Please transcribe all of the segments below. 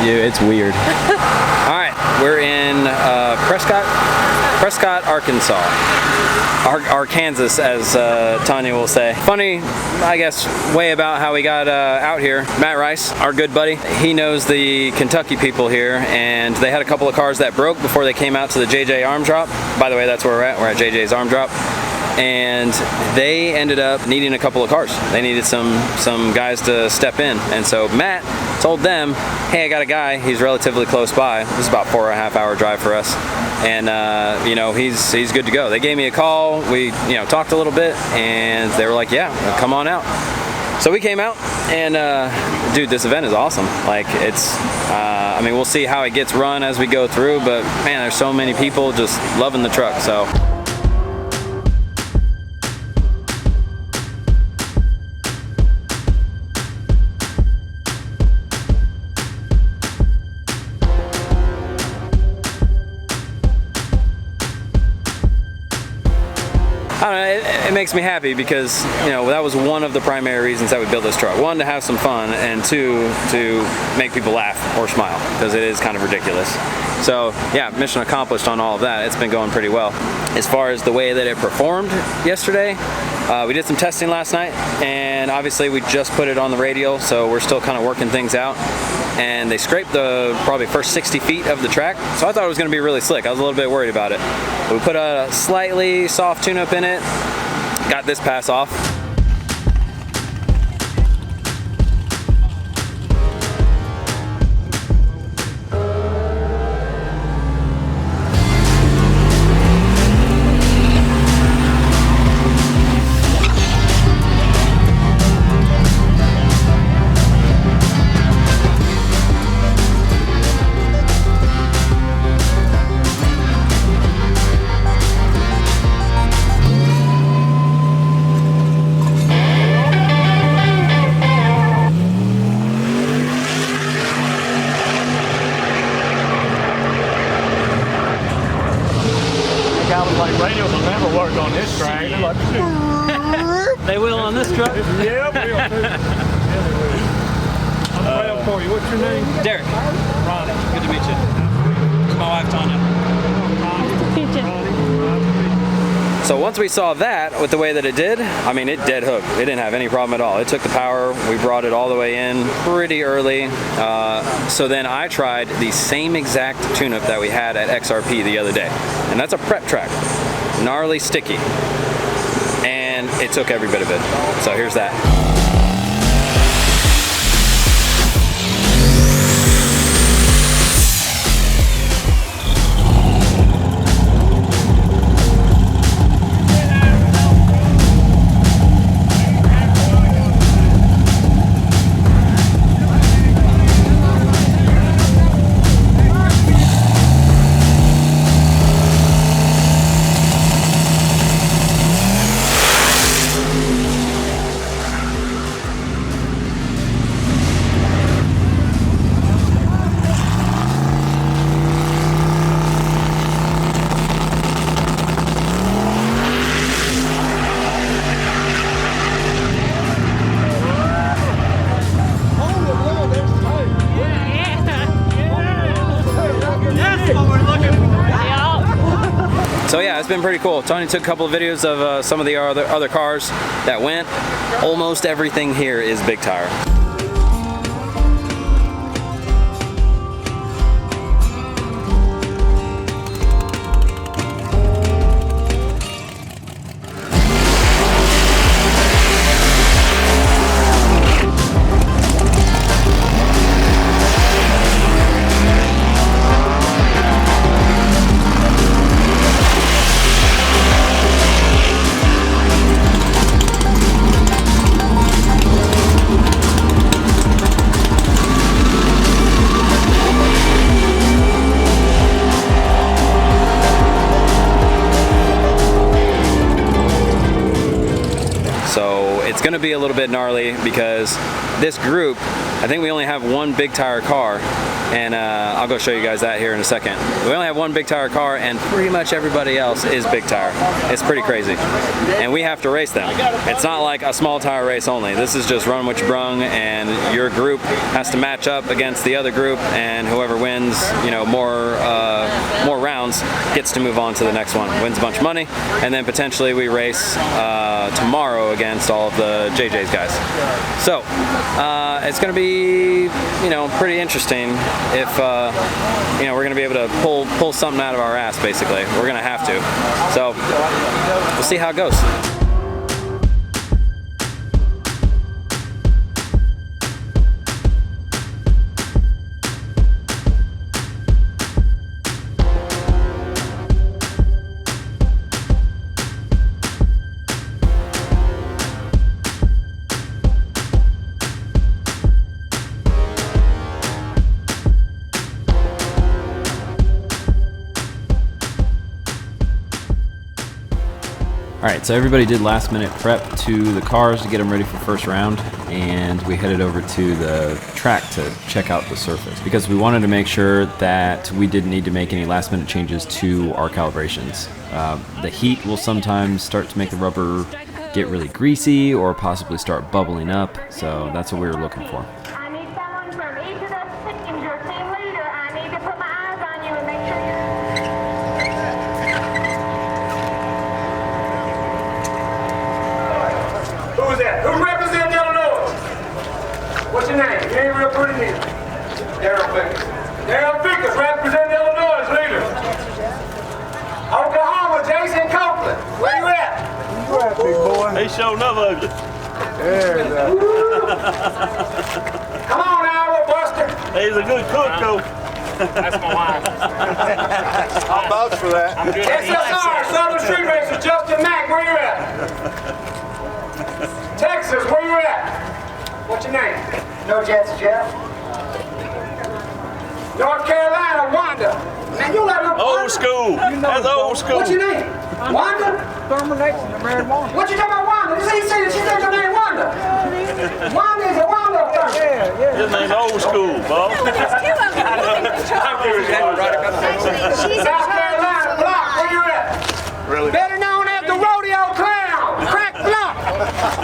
It's weird. All right, we're in Prescott, Arkansas. Arkansas, as Tanya will say. Funny, I guess, way about how we got out here. Matt Rice, our good buddy, he knows the Kentucky people here, and they had a couple of cars that broke before they came out to the JJ Arm Drop. By the way, that's where we're at. We're at JJ's Arm Drop. And they ended up needing a couple of cars. They needed some guys to step in. And so Matt told them, hey, I got a guy, he's relatively close by. This is about 4.5 hour drive for us. And you know, he's good to go. They gave me a call, we talked a little bit, and they were like, yeah, come on out. So we came out, and dude, this event is awesome. Like, it's, I mean, we'll see how it gets run as we go through, but man, there's so many people just loving the truck, so. I don't know, it makes me happy because, that was one of the primary reasons that we built this truck. One, to have some fun, and two, to make people laugh or smile, because it is kind of ridiculous. So yeah, mission accomplished on all of that. It's been going pretty well. As far as the way that it performed yesterday, we did some testing last night, and obviously we just put it on the radial, so we're still kind of working things out. And they scraped the probably first 60 feet of the track, so I thought it was going to be really slick. I was a little bit worried about it. But we put a slightly soft tune-up in it, got this pass off. Radios will never work on this track. They will on this truck? Yeah, we will too. I'm proud for you. What's your name? Derek. Ronnie. Good to meet you. This is my wife, Tanya. So once we saw that, with the way that it did, I mean, it dead hooked. It didn't have any problem at all. It took the power. We brought it all the way in pretty early. So then I tried the same exact tune-up that we had at XRP the other day. And that's a prep track. Gnarly sticky. And it took every bit of it. So here's that. So yeah, it's been pretty cool. Tony took a couple of videos of some of the other cars that went. Almost everything here is big tire. it's going to be a little bit gnarly because this group, I think we only have one big tire car, and I'll go show you guys that here in a second. We only have one big tire car, and pretty much everybody else is big tire. It's pretty crazy, and we have to race them. It's not like a small tire race only. This is just run what you brung, and your group has to match up against the other group, and whoever wins, you know, more rounds gets to move on to the next one, wins a bunch of money, and then potentially we race tomorrow against all of the JJ's guys. So it's going to be, you know, pretty interesting if you know, we're going to be able to pull something out of our ass. Basically, we're going to have to. So we'll see how it goes. Alright, so everybody did last minute prep to the cars to get them ready for first round, and we headed over to the track to check out the surface because we wanted to make sure that we didn't need to make any last minute changes to our calibrations. The heat will sometimes start to make the rubber get really greasy or possibly start bubbling up, so that's what we were looking for. I need someone from each of those teams, your team leader. I need to put my eyes on you and make sure you're... Who is that? Who represents Illinois? What's your name? You ain't real pretty neither. Darryl Vickers. Darryl Vickers represents Illinois as leader. Oklahoma, Jason Copeland. Where you at? You at, big boy? He showed up ugly. There's that. Come on, Iowa Buster. He's a good cook, though. That's my wife. I'll vouch for that. I'm good. SSR, Southern Street Racer, Justin Mack. Where you at? Texas, where you at? What's your name? No Jets, Jeff. North Carolina, Wanda. Man, you let them. Old school. That's old school. What's your name? Wanda? Thurman Nixon, the married woman. What you talking about, Wanda? She said your name Wanda. Wanda is a Wanda of Thurman. Yeah. His name's old school, Bob. South Carolina, Block, where you at? Really? Better known as the rodeo clown, Crack Block.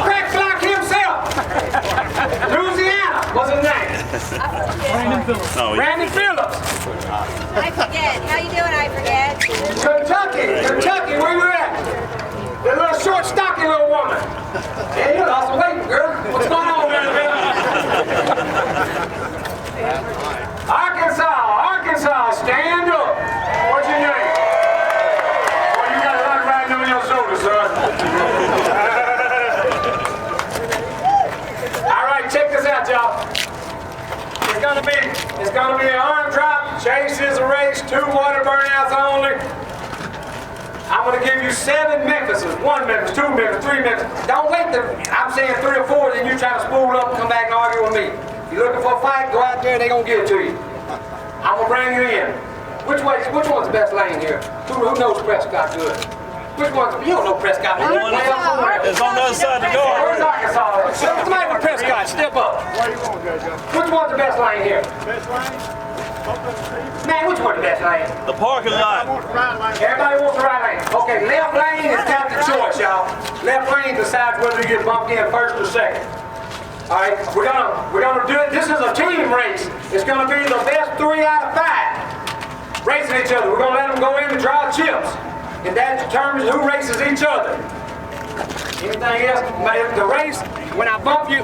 Crack Block himself. Louisiana, what's his name? No, Randy Phillips. I forget. How you doing? I forget. Kentucky, where you at? That little short, stocky little woman. Hey, you lost some weight, girl. What's going on there, Arkansas, stand up. What's your name? Well, you got a lot riding on your shoulders, son. All right, check this out, y'all. It's gonna be an arm drop. Chase is a race, 2 water burnouts only. I'm gonna give you 7 Memphises, 1 Memphis, 2 Memphis, 3 Memphis. Don't wait I'm saying 3 or 4, then you try to spool up and come back and argue with me. You looking for a fight? Go out there, they gonna give it to you. I'm gonna bring you in. Which one's the best lane here? Who knows Prescott good? Which one's, you don't know Prescott. it's on the other side of the Where's guard. Arkansas? Somebody with Prescott, step up. Where you going, JJ? Which one's the best lane here? Best lane? Open the street. Man, which one's the best lane? The parking I lot. want the right lane. Everybody wants the right lane. Okay, left lane is got the choice, y'all. Left lane decides whether you get bumped in first or second. All right, we're gonna do it. This is a team race. It's gonna be the best 3 out of 5 racing each other. We're gonna let them go in and draw chips, and that determines who races each other. Anything else? The race, when I bump you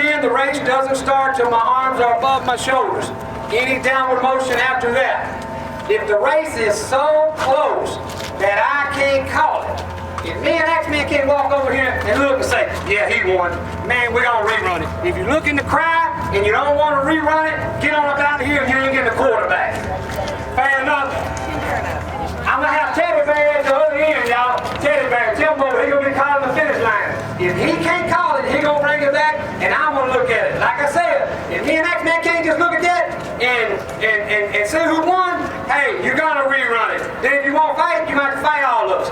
in, the race doesn't start till my arms are above my shoulders. Any downward motion after that. If the race is so close that I can't call it, if me and X-Men can't walk over here and look and say, yeah, he won, man, we're gonna rerun it. If you're looking to cry and you don't want to rerun it, get on up out of here and you ain't getting the quarterback. Fair enough? I'm gonna have Teddy Bear at the other end, y'all. Teddy Bear, Timbo, he gonna be calling the finish line. If he can't call it, he gonna bring it back, and I'm gonna look at it. Like I said, if me and X-Man can't just look at that and see who won, hey, you're gonna rerun it. Then if you want to fight, you might fight all of us.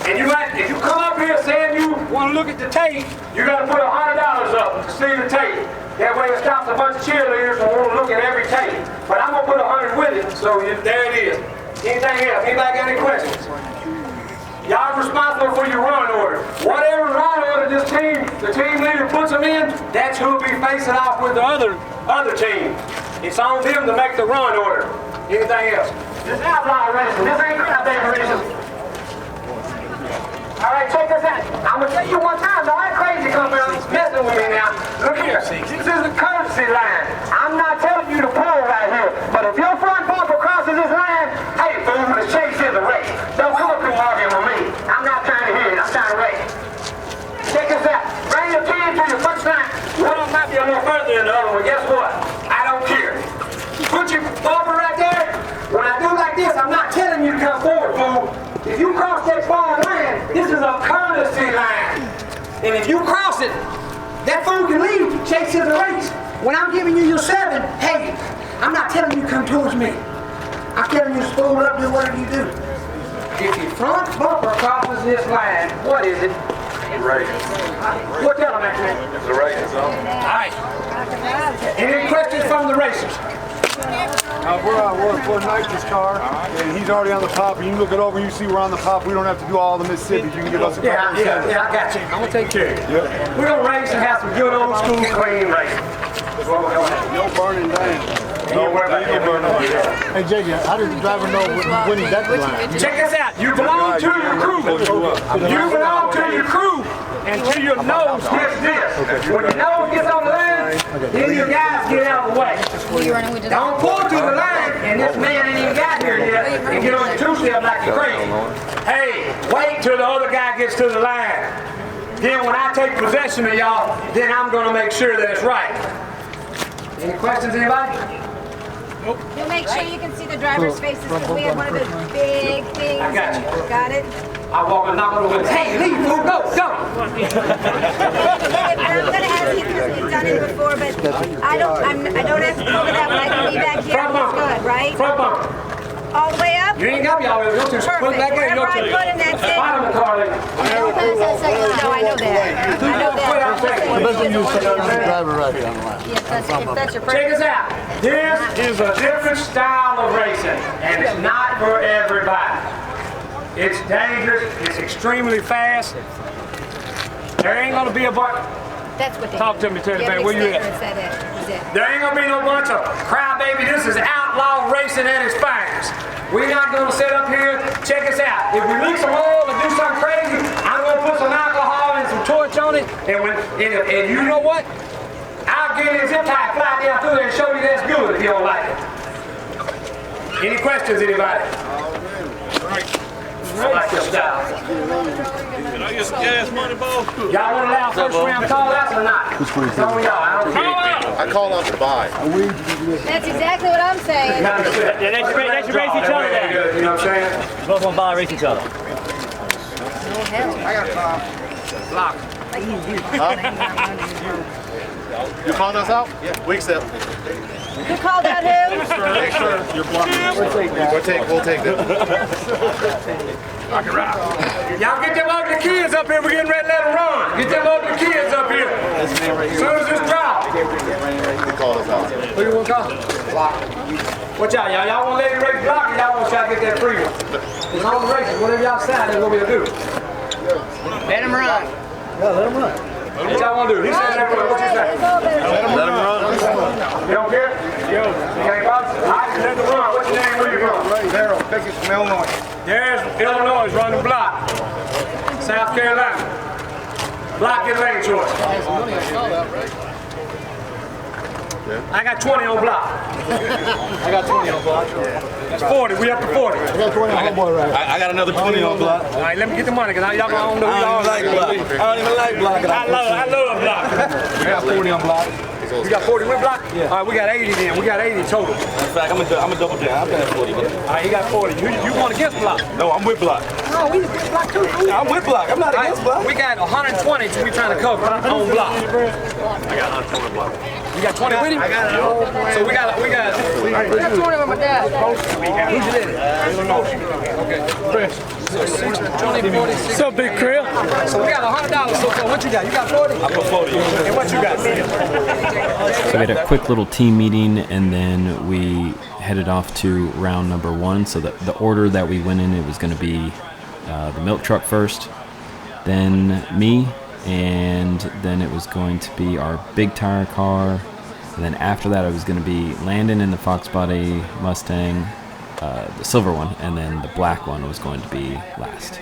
And if you come up here saying you want to look at the tape, you got to put $100 up to see the tape. That way it stops a bunch of cheerleaders from want to look at every tape. But I'm going to put 100 with it, so there it is. Anything else? Anybody got any questions? Y'all are responsible for your run order. Whatever run order the team leader puts them in, that's who will be facing off with the other team. It's on them to make the run order. Anything else? This is outlaw racing. This ain't crybaby racing. All right, check this out. I'm gonna tell you one time, don't act crazy coming out messing with me now. Look here, this is a courtesy line. I'm not telling you to pull right here, but if your front bumper crosses this line, hey, fool, the chase is a race. Don't come up and argue with me. I'm not trying to hear it. I'm trying to race. Check this out. Bring your chin to your first line. One of them might be a little further than the other one. Guess what? I don't care. Put your bumper right there. When I do like this, I'm not telling you to come forward, fool. If you cross that far line, this is a courtesy line. And if you cross it, that fool can leave. Chase is a race. When I'm giving you your 7, hey, I'm not telling you to come towards me. I'm telling you to spool up, do whatever you do. If your front bumper crosses this line, what is it? Right. What tell them, man? It's a right. All right. Any questions from the racers? We're for Nike's car, and he's already on the top. And you look it over, and you see we're on the top. We don't have to do all the Mississippi. You can give us a couple of seconds. Yeah, I got you. I'm gonna take care of you. Yep. We're gonna race and have some good old school clean racing. No burning down. No burning. Hey, JJ, how does the driver know when he's at the line? Check this out. You belong to your crew. You belong to your crew until your nose gets this. When your nose gets on the line, then your guys get out of the way. Don't pull to the line, and this man ain't even got here yet, and get on the two-step like you're crazy. Hey, wait till the other guy gets to the line. Then when I take possession of y'all, then I'm gonna make sure that it's right. Any questions, anybody? You'll make sure you can see the driver's faces because we have one of those big things. I got you. Got it? I walk and knock on the window. Hey, leave, fool, go, go! I'm going to ask you because we've done it before, but I don't have to cover that when I can be back here. Front It's bumper. good, right? Front bumper. All the way up? You ain't got me all the way. Go to Perfect. put it back there. Go Wherever I to put him, that's it. bottom of the car. Don't pass that second. No, I know that. I know that. Best thing you say is the driver right here on the line. Yes, if that's your Check purpose. this out. This is a different style of racing, and it's not for everybody. It's dangerous. It's extremely fast. There ain't gonna be a bunch. That's what they Talk to me, Teddy Bear. Where you at? at? There ain't gonna be no bunch of crybaby. This is outlaw racing at its finest. We're not gonna sit up here. Check us out. If we leak some oil and do something crazy, I'm gonna put some alcohol and some torch on it. And you know what? I'll get in zip tie, fly down through there and show you that's good if you don't like it. Any questions, anybody? I like your style. Can I get some gas money, Bo? Y'all want to allow first round call outs or not? It's on y'all. I don't care. I call out to buy. That's exactly what I'm saying. Yeah, they should race each other then. You know what I'm saying? Both of them buy race each other. You called us out? Yeah. We accept. Who called out who? Make sure you're blocking. We'll take that. Y'all get them ugly kids up here. We're getting ready to let them run. Get them ugly kids up here. As soon as this drop. He called us out. Who you want to call? Block. What y'all? Y'all want to let the race block or y'all want to try to get that free one? It's on the races. Whatever y'all decide, that's what we'll do. Let him run. What y'all want to do? He said that. What you say? Let him run. You don't care? Yo. Okay, Bob. I can let them run. What's your name? Where you from? Daryl, Beckett from Illinois. There's Illinois running block. South Carolina. Block and lane choice. I got 20 on block. I got 20 on block. That's 40. We up to 40. I got 20 on homeboy right. I got another 20 on block. All right, let me get the money because y'all don't know who y'all I don't even like block. I love block. I got 40 on block. You got 40 with block? Yeah. All right, we got 80 then. We got 80 total. In fact, I'm a double down. I'm paying 40. All right, he got 40. You going against block? No, I'm with block. No, we against block too. Yeah, I'm with block. I'm not against block. We got 120 we trying to cover on block. I got 120 block. You got 20 with him? I got it all. So we got. I got 20 with my dad. Who's your daddy? Okay. Chris. So 60, 20, 40, 60. What's up, Big Crib? So we got $100 so far. What you got? You got 40? I put 40. And what you got? So we had a quick little team meeting, and then we headed off to round number 1. So the order that we went in, it was going to be the milk truck first, then me, and then it was going to be our big tire car, and then after that it was going to be Landon in the Fox Body Mustang, the silver one, and then the black one was going to be last.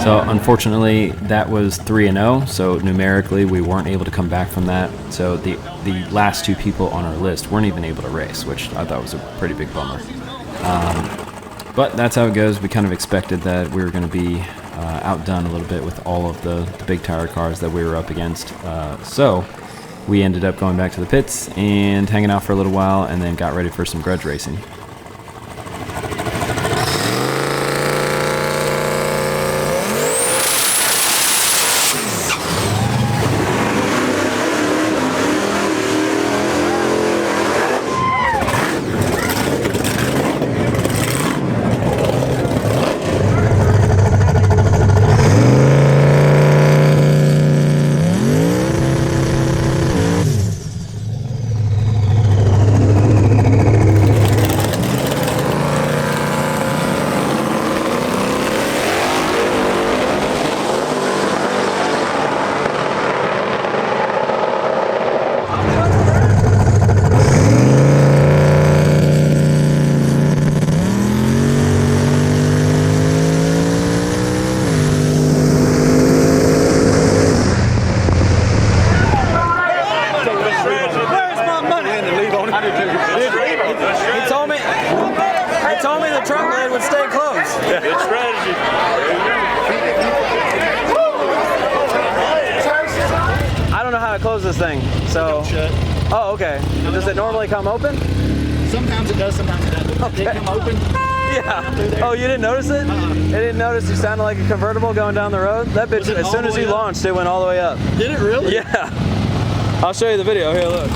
So unfortunately, that was 3-0. So numerically, we weren't able to come back from that. So the last 2 people on our list weren't even able to race, which I thought was a pretty big bummer. But that's how it goes. We kind of expected that we were going to be outdone a little bit with all of the big tire cars that we were up against. So we ended up going back to the pits and hanging out for a little while, and then got ready for some grudge racing. He told me the trunk lid would stay closed. Good strategy. I don't know how to close this thing, so. Oh, okay. Does it normally come open? Sometimes it does, sometimes it doesn't. Okay. Did it come open? Yeah. Oh, you didn't notice it? I didn't notice you sounded like a convertible going down the road. That bitch, as soon as you launched, it went all the way up. Did it really? Yeah. I'll show you the video. Here, look.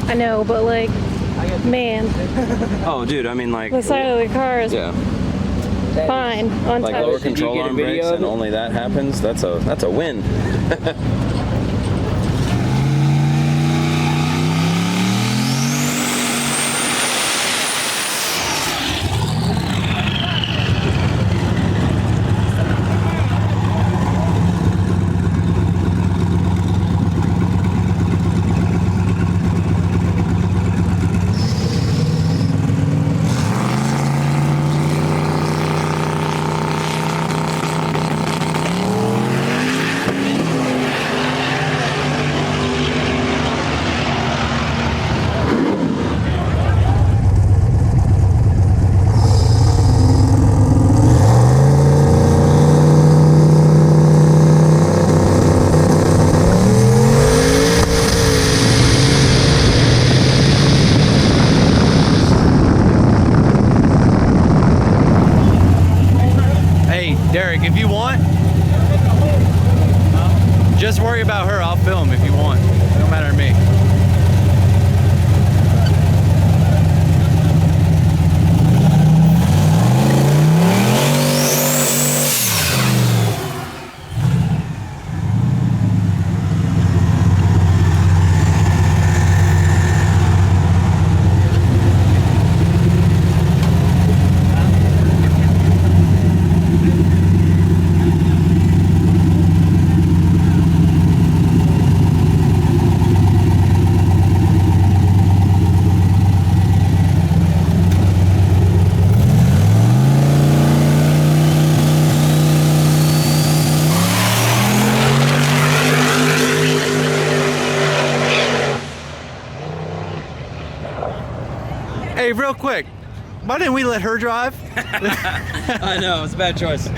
I know, but like, man, Oh, dude, I mean like. the side of the car is Yeah. fine on Like top. lower control arm brakes, and only that happens. That's a win. Derek, if you want, just worry about her. I'll film if you want. No matter to me. Hey, real quick, why didn't we let her drive? I know, it's a bad choice.